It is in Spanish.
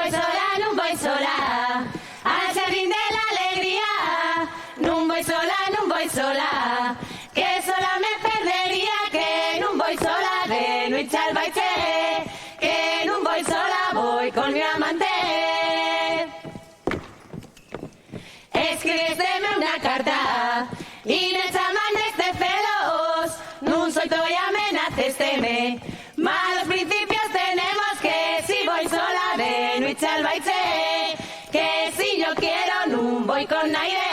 non voy sola, al jardín de la alegría. Non voy sola, que sola me perdería, que non voy sola de noche al baile, que non voy sola, voy con mi amante. Escríbeme una carta y me llaman desde celos, non soy toy amenacésteme, malos principios tenemos, que si voy sola de noche al baile, que si yo quiero non voy con nadie.